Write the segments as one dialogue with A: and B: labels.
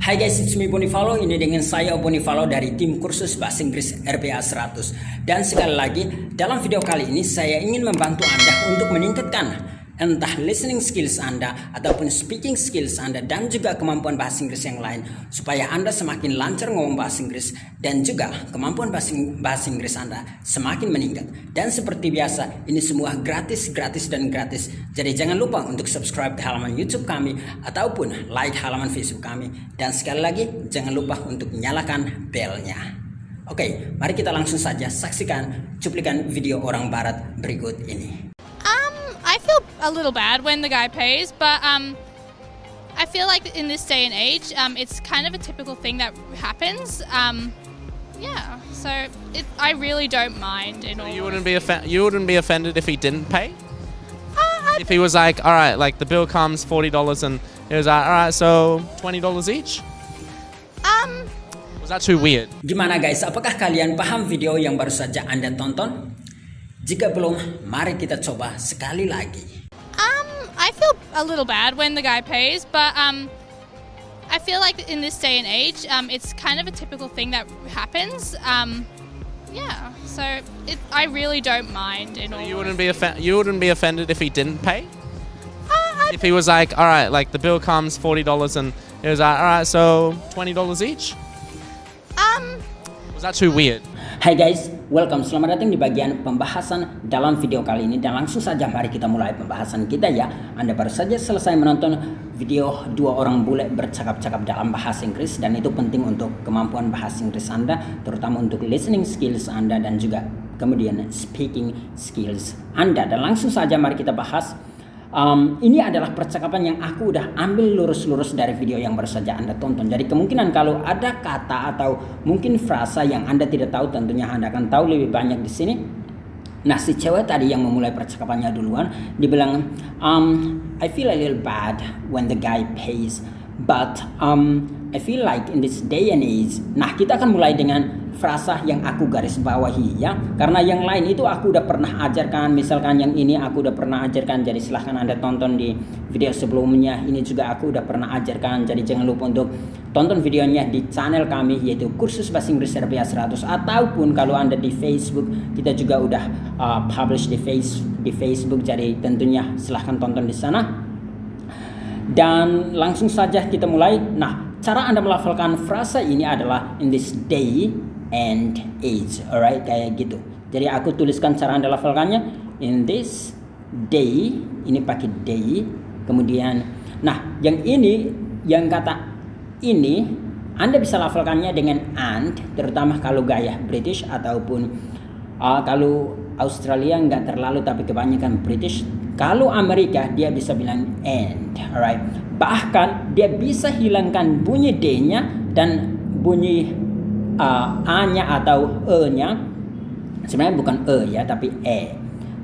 A: Hai guys, it's me Bonifalo. Ini dengan saya Bonifalo dari tim kursus bahasa Inggris RPA 100. Dan sekali lagi, dalam video kali ini saya ingin membantu Anda untuk meningkatkan entah listening skills Anda ataupun speaking skills Anda dan juga kemampuan bahasa Inggris yang lain, supaya Anda semakin lancar ngomong bahasa Inggris dan juga kemampuan bahasa Inggris Anda semakin meningkat. Dan seperti biasa, ini semua gratis. Jadi jangan lupa untuk subscribe ke halaman YouTube kami ataupun like halaman Facebook kami. Dan sekali lagi, jangan lupa untuk nyalakan belnya. Oke, mari kita langsung saja saksikan cuplikan video orang barat berikut ini.
B: I feel a little bad when the guy pays, but I feel like in this day and age, it's kind of a typical thing that happens. Yeah, so I really don't mind.
C: You wouldn't be offended if he didn't pay? If he was like, all right, like the bill comes $40 and he was like, all right, so $20 each? Was that too weird?
A: Gimana guys, apakah kalian paham video yang baru saja Anda tonton? Jika belum, mari kita coba sekali lagi.
B: I feel a little bad when the guy pays, but I feel like in this day and age, it's kind of a typical thing that happens. Yeah, so I really don't mind.
C: You wouldn't be offended if he didn't pay? If he was like, all right, like the bill comes $40 and he was like, all right, so $20 each? Was that too weird?
A: Hai guys, welcome. Selamat datang di bagian pembahasan dalam video kali ini. Dan langsung saja mari kita mulai pembahasan kita ya. Anda baru saja selesai menonton video dua orang bule bercakap-cakap dalam bahasa Inggris. Dan itu penting untuk kemampuan bahasa Inggris Anda, terutama untuk listening skills Anda dan juga kemudian speaking skills Anda. Dan langsung saja mari kita bahas. Ini adalah percakapan yang aku udah ambil lurus-lurus dari video yang baru saja Anda tonton. Jadi kemungkinan kalau ada kata atau mungkin frasa yang Anda tidak tahu, tentunya Anda akan tahu lebih banyak di sini. Nah, si cewek tadi yang memulai percakapannya duluan, dia bilang, I feel a little bad when the guy pays, but I feel like in this day and age. Nah, kita akan mulai dengan frasa yang aku garis bawahi ya, karena yang lain itu aku udah pernah ajarkan. Misalkan yang ini aku udah pernah ajarkan, jadi silahkan Anda tonton di video sebelumnya. Ini juga aku udah pernah ajarkan, jadi jangan lupa untuk tonton videonya di channel kami, yaitu kursus bahasa Inggris RPA 100. Ataupun kalau Anda di Facebook, kita juga udah publish di Facebook, jadi tentunya silahkan tonton di sana. Dan langsung saja kita mulai. Nah, cara Anda melafalkan frasa ini adalah in this day and age, alright, kayak gitu. Jadi aku tuliskan cara Anda lafalkannya in this day, ini pakai day, kemudian nah yang ini, yang kata ini Anda bisa lafalkannya dengan and, terutama kalau gaya British ataupun kalau Australia nggak terlalu tapi kebanyakan British. Kalau Amerika dia bisa bilang and, alright. Bahkan dia bisa hilangkan bunyi D-nya dan bunyi A-nya atau E-nya. Sebenarnya bukan E ya, tapi E.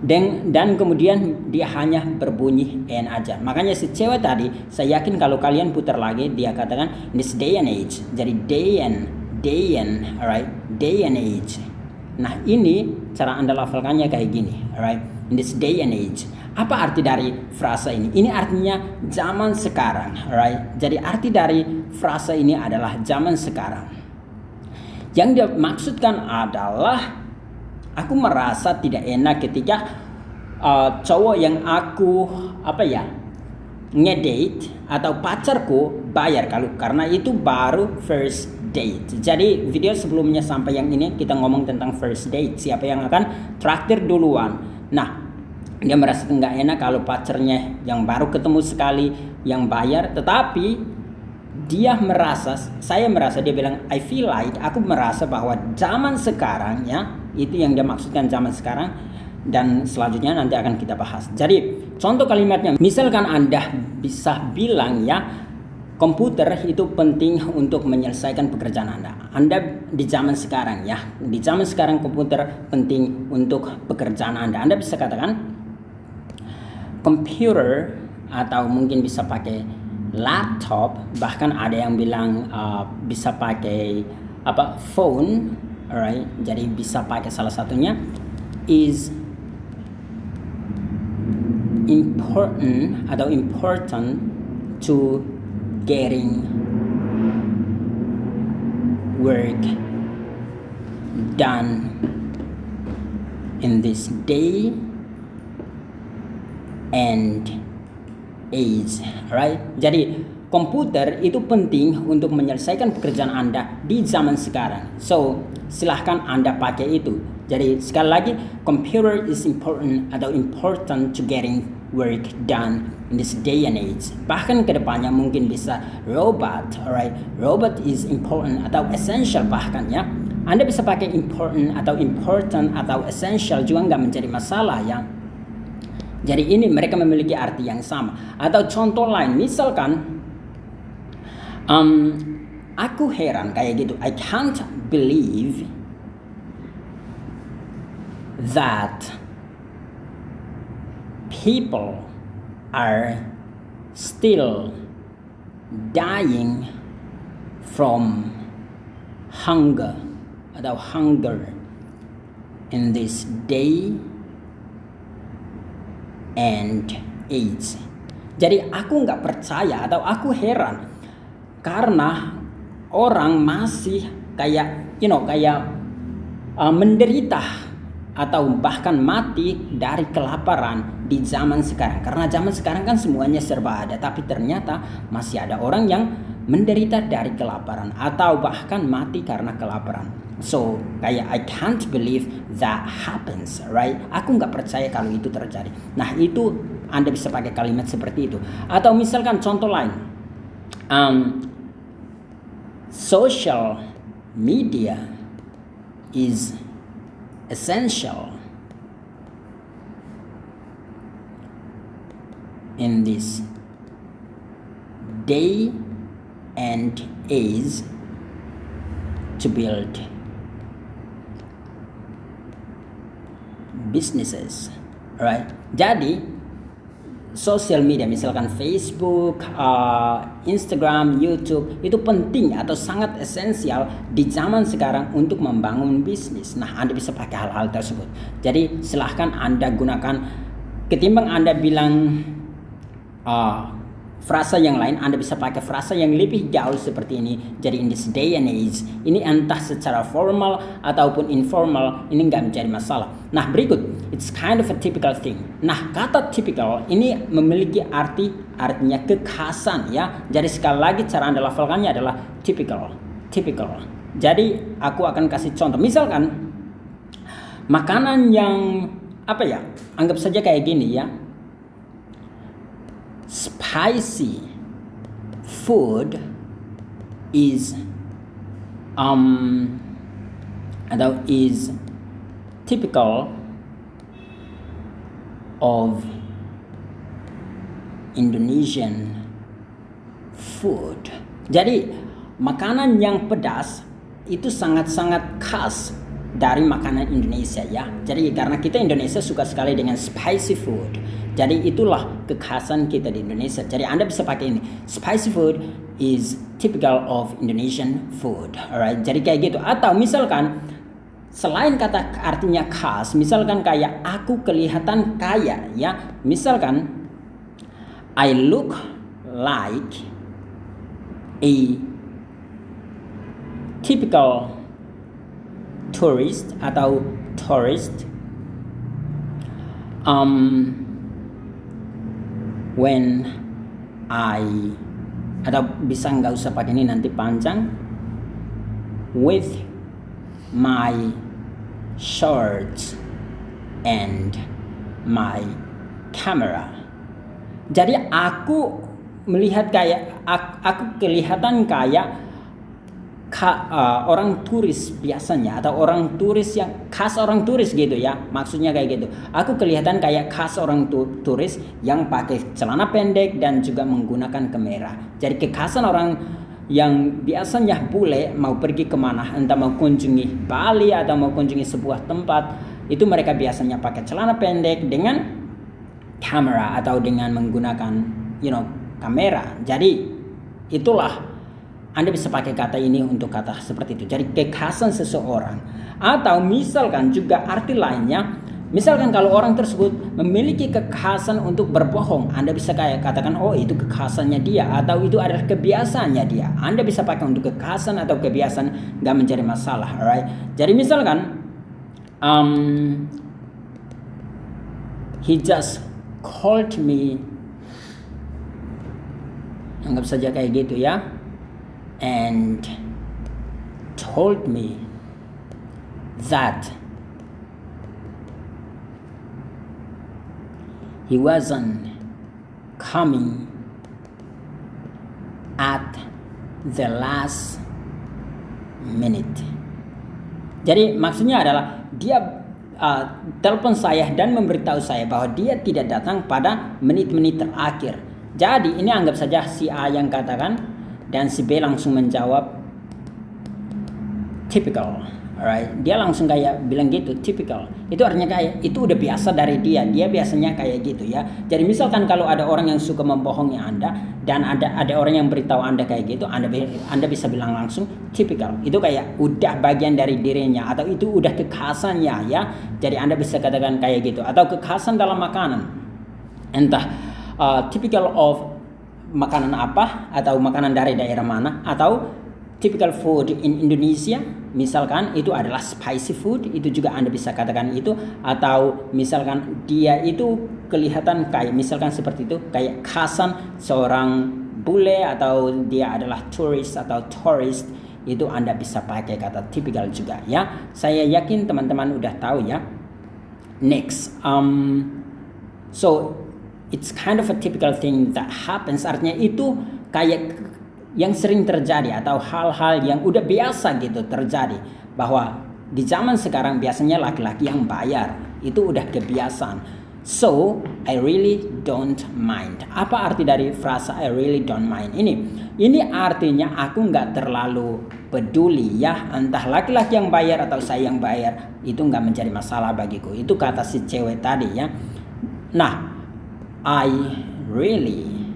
A: Dan kemudian dia hanya berbunyi N aja. Makanya si cewek tadi, saya yakin kalau kalian putar lagi, dia katakan this day and age. Jadi day and, alright, day and age. Nah, ini cara Anda lafalkannya kayak gini, alright, in this day and age. Apa arti dari frasa ini? Ini artinya zaman sekarang, alright. Jadi arti dari frasa ini adalah zaman sekarang. Yang dia maksudkan adalah aku merasa tidak enak ketika cowok yang aku ngedate atau pacarku bayar, karena itu baru first date. Jadi video sebelumnya sampai yang ini kita ngomong tentang first date, siapa yang akan traktir duluan. Nah, dia merasa nggak enak kalau pacarnya yang baru ketemu sekali yang bayar, tetapi dia bilang I feel like, aku merasa bahwa zaman sekarang ya, itu yang dia maksudkan zaman sekarang. Dan selanjutnya nanti akan kita bahas. Jadi contoh kalimatnya, misalkan Anda bisa bilang ya, komputer itu penting untuk menyelesaikan pekerjaan Anda di zaman sekarang ya, di zaman sekarang komputer penting untuk pekerjaan Anda bisa katakan computer, atau mungkin bisa pakai laptop, bahkan ada yang bilang bisa pakai phone, alright. Jadi bisa pakai salah satunya is important to getting work done in this day and age, right? Jadi komputer itu penting untuk menyelesaikan pekerjaan Anda di zaman sekarang. So, silahkan Anda pakai itu. Jadi sekali lagi, computer is important to getting work done in this day and age. Bahkan kedepannya mungkin bisa robot, alright? Robot is important atau essential bahkan ya. Anda bisa pakai important atau essential juga nggak menjadi masalah ya. Jadi ini mereka memiliki arti yang sama. Atau contoh lain, misalkan aku heran kayak gitu. I can't believe that people are still dying from hunger in this day and age. Jadi aku nggak percaya atau aku heran karena orang masih kayak menderita atau bahkan mati dari kelaparan di zaman sekarang. Karena zaman sekarang kan semuanya serba ada, tapi ternyata masih ada orang yang menderita dari kelaparan atau bahkan mati karena kelaparan. So, kayak I can't believe that happens, right? Aku nggak percaya kalau itu terjadi. Nah, itu Anda bisa pakai kalimat seperti itu. Atau misalkan contoh lain, social media is essential in this day and age to build businesses, right? Jadi sosial media misalkan Facebook, Instagram, YouTube itu penting atau sangat esensial di zaman sekarang untuk membangun bisnis. Nah, Anda bisa pakai hal-hal tersebut. Jadi silahkan Anda gunakan, ketimbang Anda bilang frasa yang lain, Anda bisa pakai frasa yang lebih gaul seperti ini. Jadi in this day and age, ini entah secara formal ataupun informal, ini nggak menjadi masalah. Nah, berikut, it's kind of a typical thing. Nah, kata typical ini memiliki artinya kekhasan ya. Jadi sekali lagi cara Anda lafalkannya adalah typical. Jadi aku akan kasih contoh. Misalkan makanan yang anggap saja kayak gini ya. Spicy food is typical of Indonesian food. Jadi makanan yang pedas itu sangat-sangat khas dari makanan Indonesia ya. Jadi karena kita Indonesia suka sekali dengan spicy food. Jadi itulah kekhasan kita di Indonesia. Jadi Anda bisa pakai ini. Spicy food is typical of Indonesian food. Alright. Jadi kayak gitu. Atau misalkan selain kata artinya khas, misalkan kayak aku kelihatan kaya ya. Misalkan I look like a typical tourist atau tourist when atau bisa nggak usah pakai ini nanti panjang, with my shorts and my camera. Jadi aku melihat kayak aku kelihatan kayak orang turis biasanya atau orang turis yang khas orang turis gitu ya, maksudnya kayak gitu. Aku kelihatan kayak khas orang turis yang pakai celana pendek dan juga menggunakan kamera. Jadi kekhasan orang yang biasanya bule mau pergi kemana, entah mau kunjungi Bali atau mau kunjungi sebuah tempat, itu mereka biasanya pakai celana pendek dengan kamera atau dengan menggunakan kamera. Jadi itulah Anda bisa pakai kata ini untuk kata seperti itu. Jadi kekhasan seseorang. Atau misalkan juga arti lainnya, Misalkan kalau orang tersebut memiliki kekhasan untuk berbohong, Anda bisa kayak katakan, oh itu kekhasannya dia, atau itu adalah kebiasaannya dia. Anda bisa pakai untuk kekhasan atau kebiasaan, nggak menjadi masalah, alright? Jadi misalkan, he just called me, anggap saja kayak gitu ya, and told me that he wasn't coming at the last minute. Jadi maksudnya adalah dia telepon saya dan memberitahu saya bahwa dia tidak datang pada menit-menit terakhir. Jadi ini anggap saja si A yang katakan dan si B langsung menjawab typical. Alright, dia langsung kayak bilang gitu, typical. Itu artinya kayak itu udah biasa dari dia. Dia biasanya kayak gitu ya. Jadi misalkan kalau ada orang yang suka membohongi Anda dan ada orang yang beritahu Anda kayak gitu, Anda bisa bilang langsung typical. Itu kayak udah bagian dari dirinya atau itu udah kekhasannya ya. Jadi Anda bisa katakan kayak gitu atau kekhasan dalam makanan. Entah typical of makanan apa atau makanan dari daerah mana atau typical food in Indonesia, misalkan itu adalah spicy food, itu juga Anda bisa katakan itu. Atau misalkan dia itu kelihatan kayak misalkan seperti itu, kayak khasan seorang bule atau dia adalah tourist atau tourist, itu Anda bisa pakai kata typical juga ya. Saya yakin teman-teman udah tahu ya. Next, so it's kind of a typical thing that happens, artinya itu kayak yang sering terjadi atau hal-hal yang udah biasa gitu terjadi, bahwa di zaman sekarang biasanya laki-laki yang bayar, itu udah kebiasaan. So I really don't mind. Apa arti dari frasa I really don't mind ini? Ini artinya aku nggak terlalu peduli ya, entah laki-laki yang bayar atau saya yang bayar, itu nggak menjadi masalah bagiku. Itu kata si cewek tadi ya. Nah, I really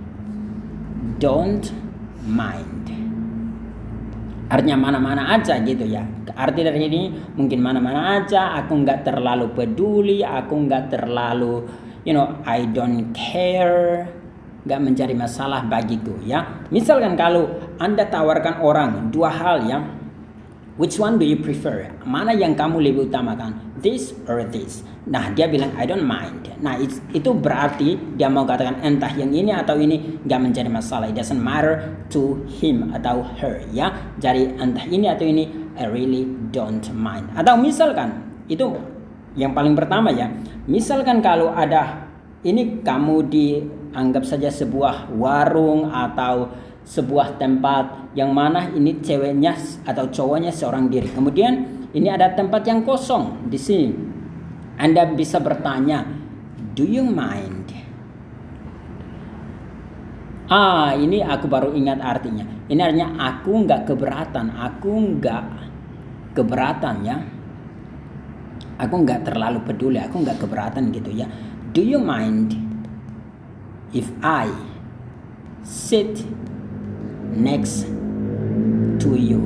A: don't mind, artinya mana-mana aja gitu ya. Arti dari ini mungkin mana-mana aja, aku nggak terlalu peduli, aku nggak terlalu I don't care, nggak menjadi masalah bagiku ya. Misalkan kalau Anda tawarkan orang dua hal ya, which one do you prefer? Mana yang kamu lebih utamakan? This or this? Nah, dia bilang I don't mind. Nah, itu berarti dia mau katakan entah yang ini atau ini gak menjadi masalah. It doesn't matter to him atau her ya. Jadi entah ini atau ini, I really don't mind. Atau misalkan itu yang paling pertama ya. Misalkan kalau ada ini, kamu dianggap saja sebuah warung atau sebuah tempat yang mana ini ceweknya atau cowoknya seorang diri. Kemudian ini ada tempat yang kosong di sini. Anda bisa bertanya, do you mind? Ini aku baru ingat artinya. Ini artinya aku nggak keberatan. Aku nggak keberatan ya. Aku nggak terlalu peduli. Aku nggak keberatan gitu ya. Do you mind if I sit next to you?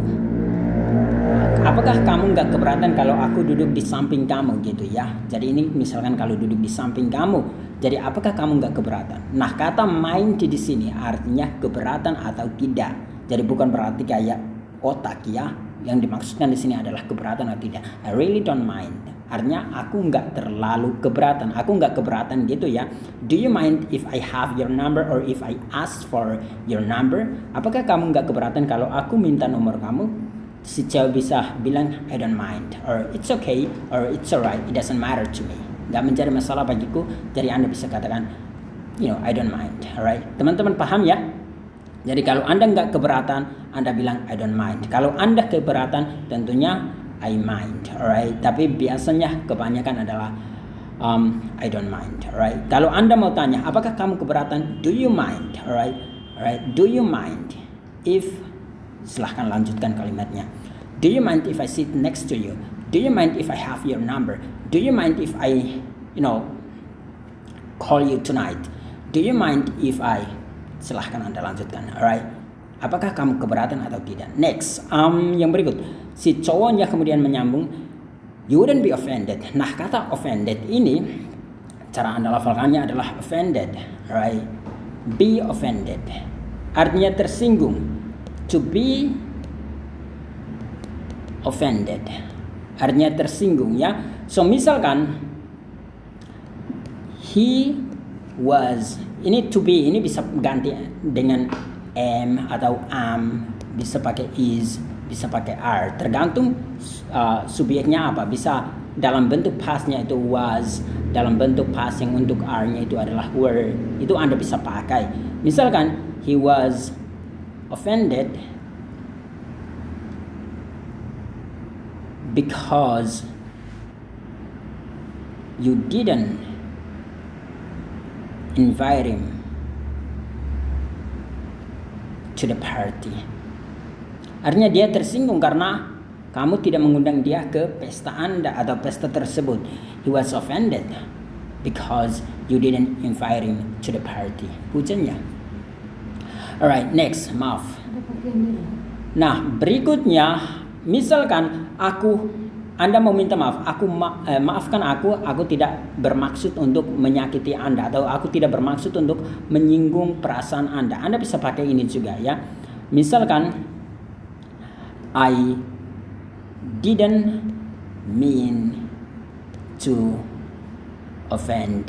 A: Apakah kamu nggak keberatan kalau aku duduk di samping kamu gitu ya? Jadi ini misalkan kalau duduk di samping kamu, jadi apakah kamu nggak keberatan? Nah, kata mind di sini artinya keberatan atau tidak. Jadi bukan berarti kayak otak ya. Yang dimaksudkan di sini adalah keberatan atau tidak. I really don't mind. Artinya aku nggak terlalu keberatan. Aku nggak keberatan gitu ya. Do you mind if I have your number or if I ask for your number? Apakah kamu nggak keberatan kalau aku minta nomor kamu? Si cewek bisa bilang I don't mind, or it's okay, or it's alright, it doesn't matter to me. Gak menjadi masalah bagiku. Jadi Anda bisa katakan I don't mind, alright. Teman-teman paham ya? Jadi kalau Anda nggak keberatan, Anda bilang I don't mind. Kalau Anda keberatan, tentunya I mind, alright. Tapi biasanya kebanyakan adalah I don't mind, alright. Kalau Anda mau tanya, apakah kamu keberatan? Do you mind, alright, alright. Do you mind if, silahkan lanjutkan kalimatnya. Do you mind if I sit next to you? Do you mind if I have your number? Do you mind if I call you tonight? Do you mind if I, silahkan Anda lanjutkan, alright. Apakah kamu keberatan atau tidak? Next, yang berikut, si cowoknya kemudian menyambung, You wouldn't be offended. Nah, kata offended ini cara Anda lafalkannya adalah offended, right? Be offended. Artinya tersinggung. To be offended. Artinya tersinggung ya. So misalkan he was, ini to be ini bisa ganti dengan am atau am, bisa pakai is, bisa pakai are, tergantung subjeknya apa. Bisa dalam bentuk pastnya itu was, dalam bentuk past yang untuk are-nya itu adalah were. Itu Anda bisa pakai. Misalkan he was offended because you didn't invite him to the party. Artinya dia tersinggung karena kamu tidak mengundang dia ke pesta Anda atau pesta tersebut. He was offended because you didn't invite him to the party. Hujannya. Alright, next, maaf. Nah, berikutnya, misalkan Anda mau minta maaf, maafkan aku tidak bermaksud untuk menyakiti Anda, atau aku tidak bermaksud untuk menyinggung perasaan Anda. Anda bisa pakai ini juga ya. Misalkan, I didn't mean to offend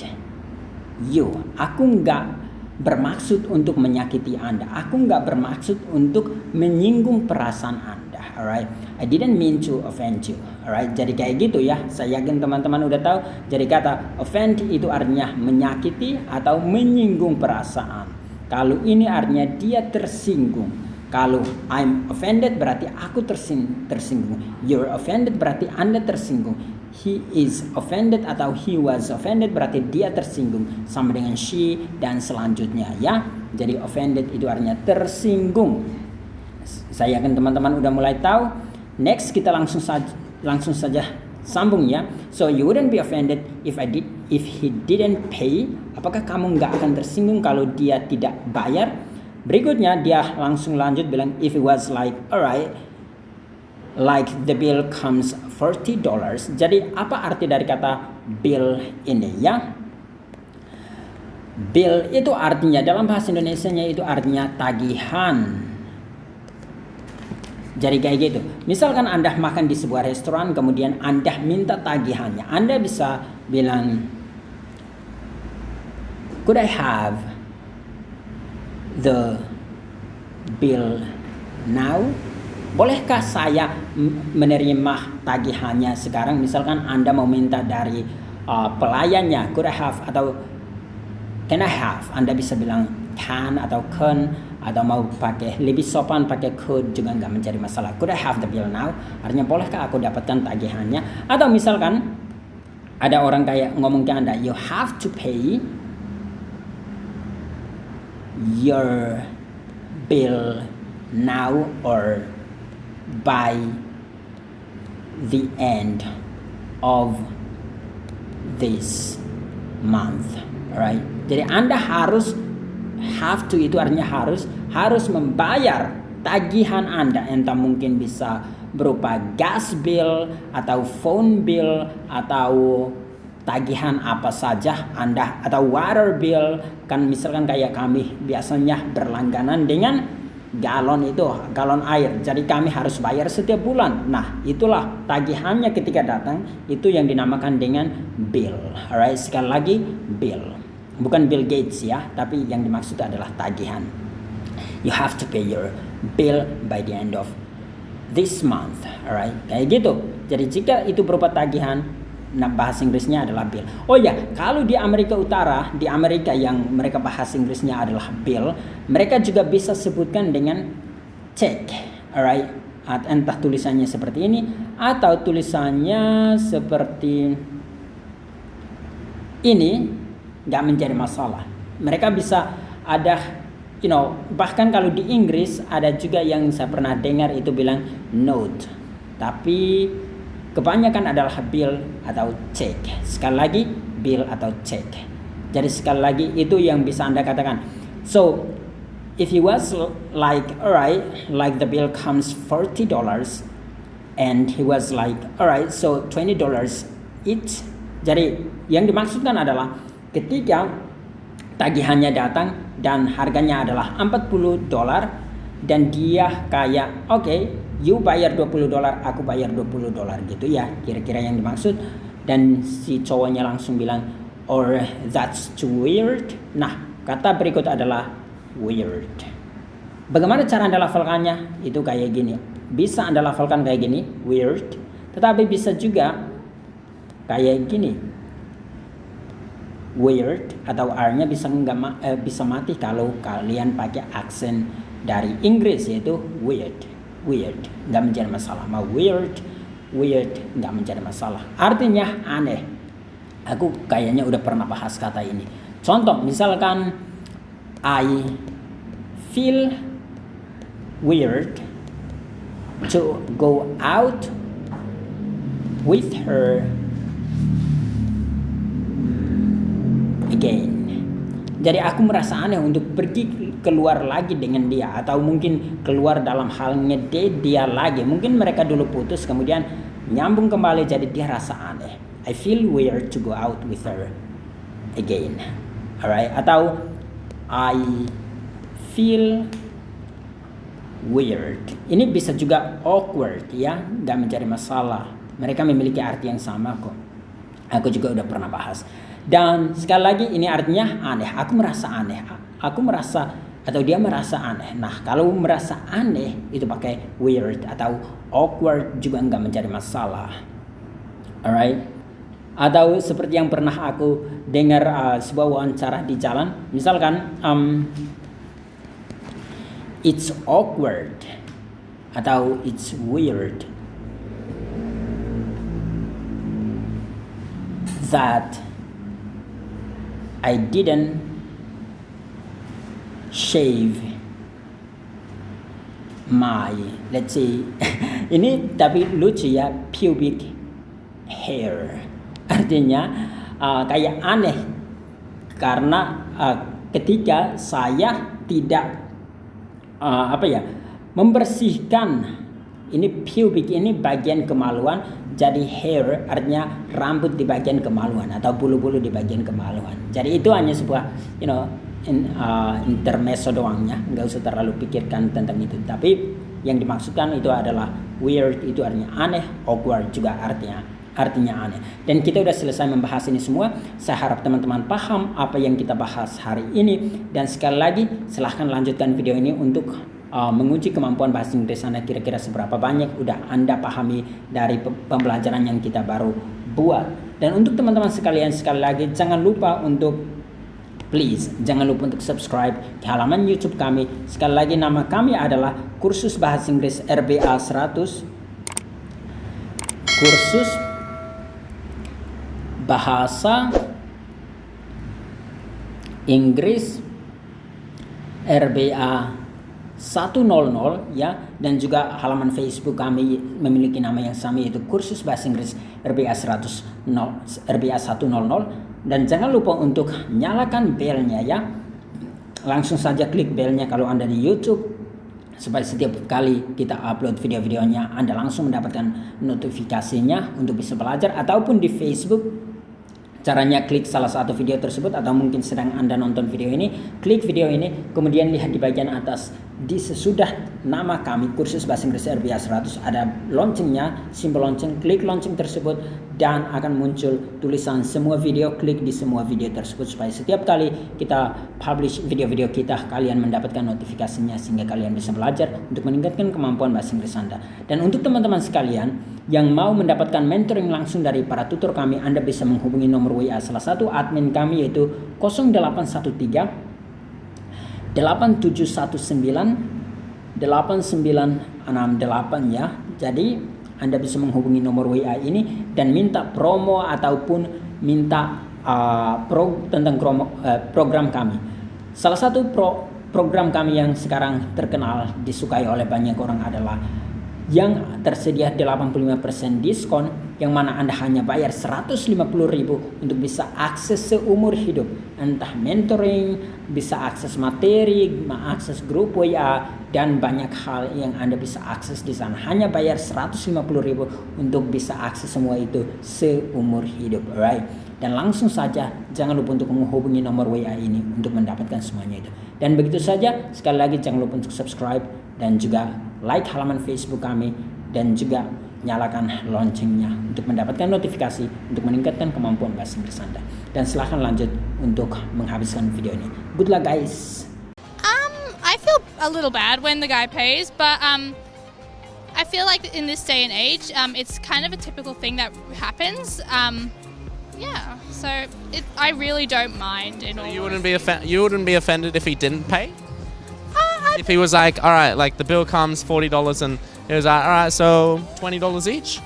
A: you. Aku nggak bermaksud untuk menyakiti Anda. Aku nggak bermaksud untuk menyinggung perasaan Anda. Alright, I didn't mean to offend you. Alright, jadi kayak gitu ya. Saya yakin teman-teman udah tahu. Jadi kata offend itu artinya menyakiti atau menyinggung perasaan. Kalau ini artinya dia tersinggung. Kalau I'm offended berarti aku tersinggung. You're offended berarti Anda tersinggung. He is offended atau he was offended berarti dia tersinggung. Sama dengan she dan selanjutnya ya. Jadi offended itu artinya tersinggung. Saya yakin teman-teman udah mulai tahu. Next kita langsung saja sambung ya. So you wouldn't be offended if he didn't pay. Apakah kamu nggak akan tersinggung kalau dia tidak bayar? Berikutnya dia langsung lanjut bilang if it was like alright, like the bill comes $40. Jadi apa arti dari kata bill ini ya? Bill itu artinya dalam bahasa Indonesianya itu artinya tagihan. Jadi kayak gitu. Misalkan Anda makan di sebuah restoran kemudian Anda minta tagihannya. Anda bisa bilang, could I have the bill now? Bolehkah saya menerima tagihannya sekarang? Misalkan Anda mau minta dari pelayannya, could I have atau can I have? Anda bisa bilang can atau can, atau mau pakai lebih sopan pakai could juga nggak menjadi masalah. Could I have the bill now? Artinya bolehkah aku dapatkan tagihannya? Atau misalkan ada orang kayak ngomong ke Anda, you have to pay your bill now or by the end of this month, right? Jadi Anda harus, have to itu artinya harus membayar tagihan Anda. Entah mungkin bisa berupa gas bill atau phone bill atau tagihan apa saja Anda, atau water bill. Kan misalkan kayak kami biasanya berlangganan dengan galon air, jadi kami harus bayar setiap bulan. Nah itulah tagihannya ketika datang, itu yang dinamakan dengan bill. Alright, sekali lagi bill, bukan Bill Gates ya, tapi yang dimaksud adalah tagihan. You have to pay your bill by the end of this month. Alright, kayak gitu. Jadi jika itu berupa tagihan, nah bahasa Inggrisnya adalah bill. Oh ya, kalau di Amerika Utara, di Amerika yang mereka bahasa Inggrisnya adalah bill, mereka juga bisa sebutkan dengan check. Alright, entah tulisannya seperti ini atau tulisannya seperti ini, nggak menjadi masalah. Mereka bisa ada, bahkan kalau di Inggris ada juga yang saya pernah dengar itu bilang note, tapi kebanyakan adalah bill atau check. Sekali lagi bill atau check. Jadi sekali lagi itu yang bisa Anda katakan. So if he was like alright, like the bill comes $40, And he was like, alright, so $20 each. Jadi yang dimaksudkan adalah ketika tagihannya datang dan harganya adalah $40 dan dia kayak okay, you bayar $20, aku bayar $20 gitu ya, kira-kira yang dimaksud. Dan si cowoknya langsung bilang, or that's too weird. Nah, kata berikut adalah weird. Bagaimana cara Anda lafalkannya? Itu kayak gini. Bisa Anda lafalkan kayak gini, weird. Tetapi bisa juga kayak gini, weird, atau R-nya bisa mati kalau kalian pakai aksen dari Inggris, yaitu weird. Nggak menjadi masalah. Mau weird nggak menjadi masalah. Artinya aneh. Aku kayaknya udah pernah bahas kata ini. Contoh, misalkan I feel weird to go out with her again. Jadi aku merasa aneh untuk pergi keluar lagi dengan dia, atau mungkin keluar dalam hal ngedate dia lagi. Mungkin mereka dulu putus kemudian nyambung kembali, jadi dia rasa aneh. I feel weird to go out with her again. Alright, atau I feel weird. Ini bisa juga awkward ya, nggak menjadi masalah. Mereka memiliki arti yang sama kok. Aku juga udah pernah bahas. Dan sekali lagi ini artinya aneh. Aku merasa aneh. Aku merasa atau dia merasa aneh. Nah, kalau merasa aneh itu pakai weird, atau awkward juga nggak menjadi masalah. Alright. Atau seperti yang pernah aku dengar sebuah wawancara di jalan, misalkan it's awkward atau it's weird that I didn't shave my, let's say ini tapi lucu ya, pubic hair. Artinya kayak aneh karena ketika saya tidak membersihkan ini pubic, ini bagian kemaluan, jadi hair artinya rambut di bagian kemaluan atau bulu-bulu di bagian kemaluan. Jadi itu hanya sebuah intermezzo doangnya, nggak usah terlalu pikirkan tentang itu. Tapi yang dimaksudkan itu adalah weird, itu artinya aneh, awkward juga artinya aneh. Dan kita udah selesai membahas ini semua. Saya harap teman-teman paham apa yang kita bahas hari ini. Dan sekali lagi silahkan lanjutkan video ini untuk menguji kemampuan bahasa Inggris Anda, kira-kira seberapa banyak udah Anda pahami dari pembelajaran yang kita baru buat. Dan untuk teman-teman sekalian, sekali lagi jangan lupa untuk subscribe di halaman YouTube kami. Sekali lagi nama kami adalah Kursus Bahasa Inggris RBA 100. Kursus Bahasa Inggris RBA 100 ya, dan juga halaman Facebook kami memiliki nama yang sama, yaitu Kursus Bahasa Inggris RBA 100 RBA 100. Dan jangan lupa untuk nyalakan belnya ya. Langsung saja klik belnya kalau Anda di YouTube, supaya setiap kali kita upload video-videonya Anda langsung mendapatkan notifikasinya untuk bisa belajar. Ataupun di Facebook, caranya klik salah satu video tersebut, atau mungkin sedang Anda nonton video ini, klik video ini, kemudian lihat di bagian atas di sesudah nama kami Kursus Bahasa Inggris RBA 100 ada loncengnya, simbol lonceng, klik lonceng tersebut dan akan muncul tulisan semua video. Klik di semua video tersebut supaya setiap kali kita publish video-video kita kalian mendapatkan notifikasinya, sehingga kalian bisa belajar untuk meningkatkan kemampuan bahasa Inggris Anda. Dan untuk teman-teman sekalian yang mau mendapatkan mentoring langsung dari para tutor kami, Anda bisa menghubungi nomor WA salah satu admin kami, yaitu 0813 8719 8968 ya. Jadi Anda bisa menghubungi nomor WA ini dan minta promo ataupun minta tentang program kami. Salah satu program kami yang sekarang terkenal disukai oleh banyak orang adalah yang tersedia 85% diskon, yang mana Anda hanya bayar 150.000 untuk bisa akses seumur hidup. entah mentoring, bisa akses materi, akses grup WA, dan banyak hal yang Anda bisa akses di sana. Hanya bayar 150.000 untuk bisa akses semua itu seumur hidup, alright? Dan langsung saja jangan lupa untuk menghubungi nomor WA ini untuk mendapatkan semuanya itu. Dan begitu saja, sekali lagi jangan lupa untuk subscribe dan juga like halaman Facebook kami, dan juga nyalakan loncengnya untuk mendapatkan notifikasi untuk meningkatkan kemampuan bahasa Inggris Anda. Dan silahkan lanjut untuk menghabiskan video ini. Good luck guys.
B: I feel a little bad when the guy pays, but I feel like in this day and age, it's kind of a typical thing that happens. Yeah, so I really don't mind.
C: You wouldn't be offended if he didn't pay? If he was like, all right, like the bill comes $40 and he was like, all right, so $20 each?